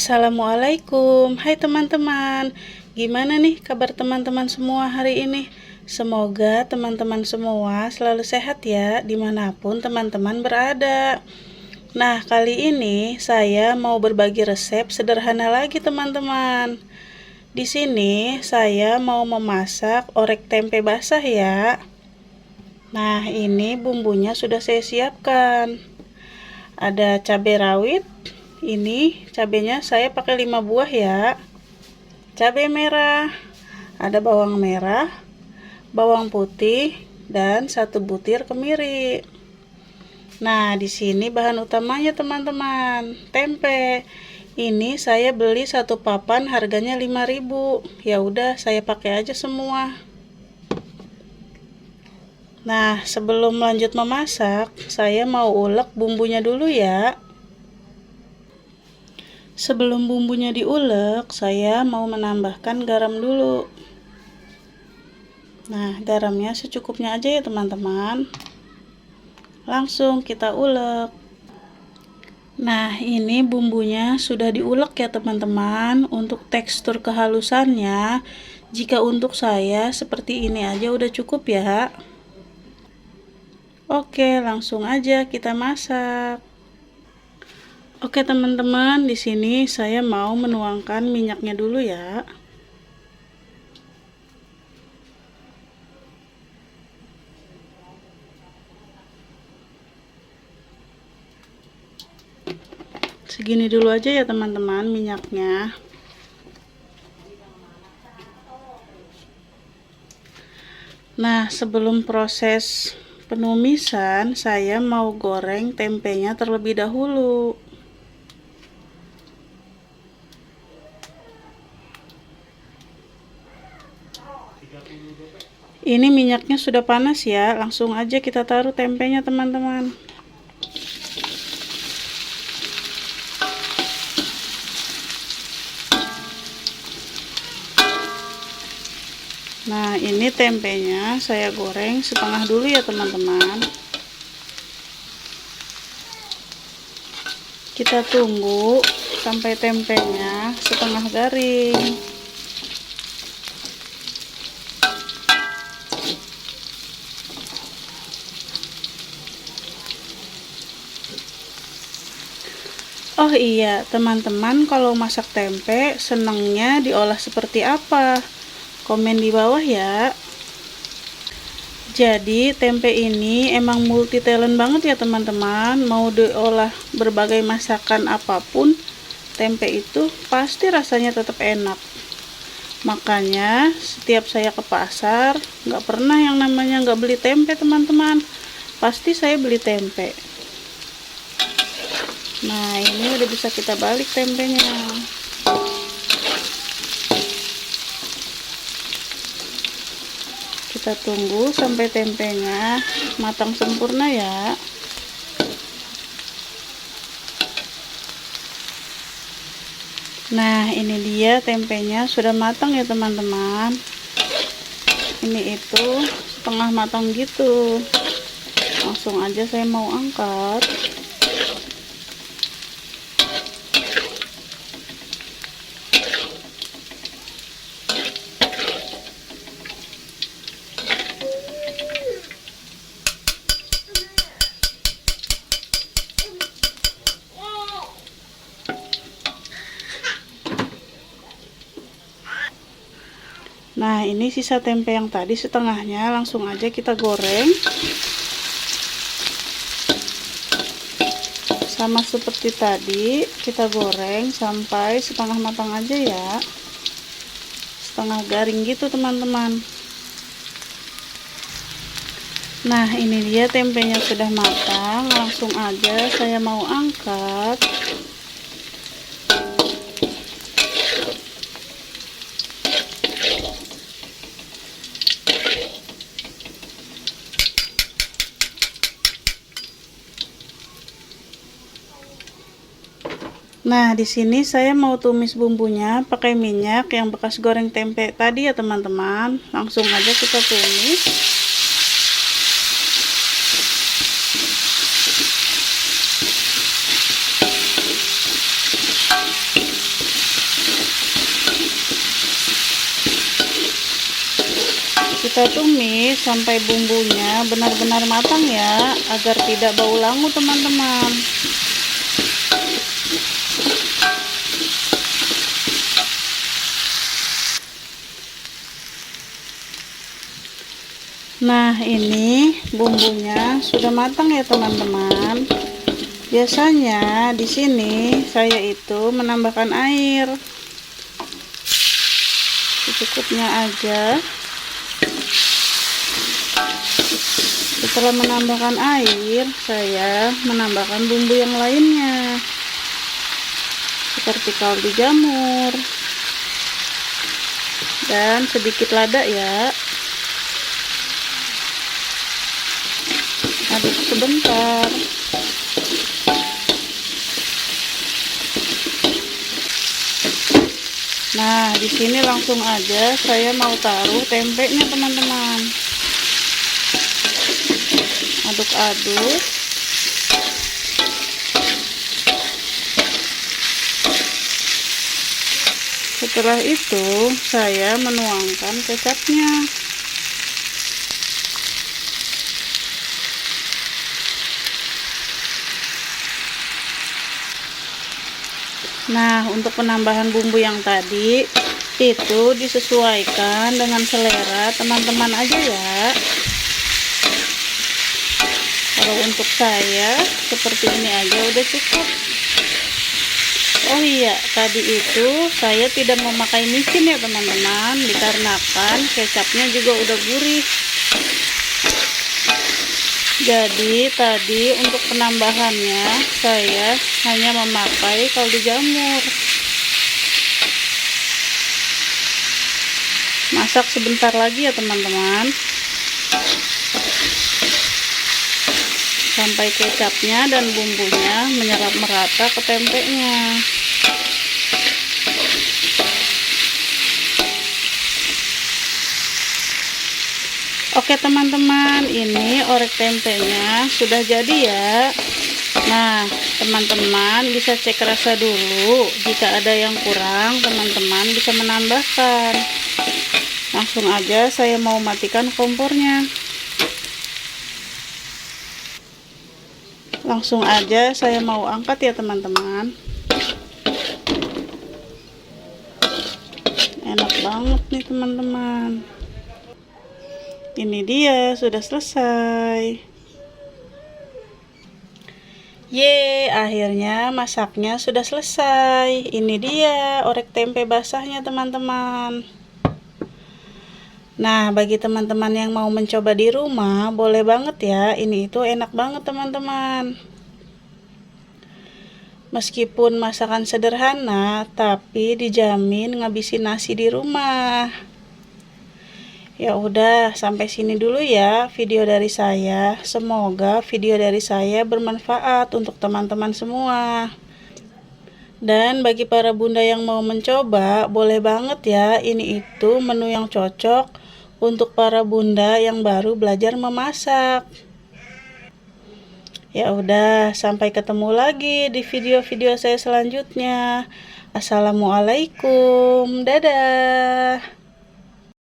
Assalamualaikum, hai teman-teman. Gimana nih kabar teman-teman semua hari ini? Semoga teman-teman semua selalu sehat ya, dimanapun teman-teman berada. Nah, kali ini saya mau berbagi resep sederhana lagi teman-teman. Di sini saya mau memasak orek tempe basah ya. Nah, ini bumbunya sudah saya siapkan. Ada cabai rawit. Ini cabenya saya pakai 5 buah ya. Cabai merah, ada bawang merah, bawang putih, dan 1 butir kemiri. Nah, di sini bahan utamanya teman-teman, tempe. Ini saya beli 1 papan harganya 5.000. Ya udah, saya pakai aja semua. Nah, sebelum lanjut memasak, saya mau ulek bumbunya dulu ya. Sebelum bumbunya diulek, saya mau menambahkan garam dulu. Nah, garamnya secukupnya aja ya teman-teman. Langsung kita ulek. Nah, ini bumbunya sudah diulek ya teman-teman. Untuk tekstur kehalusannya, jika untuk saya seperti ini aja udah cukup ya. Oke, langsung aja kita masak. Oke teman-teman, di sini saya mau menuangkan minyaknya dulu ya. Segini dulu aja ya teman-teman minyaknya. Nah, sebelum proses penumisan, saya mau goreng tempenya terlebih dahulu. Ini minyaknya sudah panas ya, langsung aja kita taruh tempenya teman-teman. Nah, ini tempenya saya goreng setengah dulu ya teman-teman. Kita tunggu sampai tempenya setengah garing. Oh iya, teman-teman kalau masak tempe senangnya diolah seperti apa? Komen di bawah ya. Jadi tempe ini emang multi talent banget ya teman-teman. Mau diolah berbagai masakan apapun, tempe itu pasti rasanya tetap enak. Makanya setiap saya ke pasar, nggak pernah yang namanya nggak beli tempe teman-teman. Pasti saya beli tempe. Nah, ini udah bisa kita balik tempenya. Kita tunggu sampai tempenya matang sempurna ya. Nah, ini dia tempenya sudah matang ya teman-teman. Ini itu setengah matang gitu. Langsung aja saya mau angkat. Nah, ini sisa tempe yang tadi setengahnya langsung aja kita goreng. Sama seperti tadi, kita goreng sampai setengah matang aja ya. Setengah garing gitu teman-teman. Nah, ini dia tempenya sudah matang, langsung aja saya mau angkat. Nah, di sini saya mau tumis bumbunya pakai minyak yang bekas goreng tempe tadi ya teman-teman. Langsung aja kita tumis. kita tumis sampai bumbunya benar-benar matang ya, agar tidak bau langu teman-teman. Nah, ini bumbunya sudah matang ya teman-teman. Biasanya di sini saya itu menambahkan air secukupnya aja. Setelah menambahkan air, saya menambahkan bumbu yang lainnya seperti kaldu jamur dan sedikit lada ya. Aduk sebentar. Nah, di sini langsung aja saya mau taruh tempenya teman-teman. Aduk-aduk. Setelah itu saya menuangkan kecapnya. Nah, untuk penambahan bumbu yang tadi itu disesuaikan dengan selera teman-teman aja ya. Kalau untuk saya seperti ini aja udah cukup. Oh iya, tadi itu saya tidak memakai micin ya teman-teman, dikarenakan kecapnya juga udah gurih. Jadi tadi untuk penambahannya saya hanya memakai kaldu jamur. Masak sebentar lagi ya teman-teman, sampai kecapnya dan bumbunya menyerap merata ke tempenya. Oke teman-teman, ini orek tempenya sudah jadi ya. Nah, teman-teman bisa cek rasa dulu. Jika ada yang kurang, teman-teman bisa menambahkan. Langsung aja saya mau matikan kompornya. Langsung aja saya mau angkat ya teman-teman. Enak banget nih teman-teman. Ini dia sudah selesai. Ye, akhirnya masaknya sudah selesai. Ini dia orek tempe basahnya teman-teman. Nah, bagi teman-teman yang mau mencoba di rumah, boleh banget ya. Ini itu enak banget teman-teman. Meskipun masakan sederhana, tapi dijamin ngabisin nasi di rumah. Ya udah, sampai sini dulu ya video dari saya. Semoga video dari saya bermanfaat untuk teman-teman semua. Dan bagi para bunda yang mau mencoba, boleh banget ya. Ini itu menu yang cocok untuk para bunda yang baru belajar memasak. Ya udah, sampai ketemu lagi di video-video saya selanjutnya. Assalamualaikum, dadah.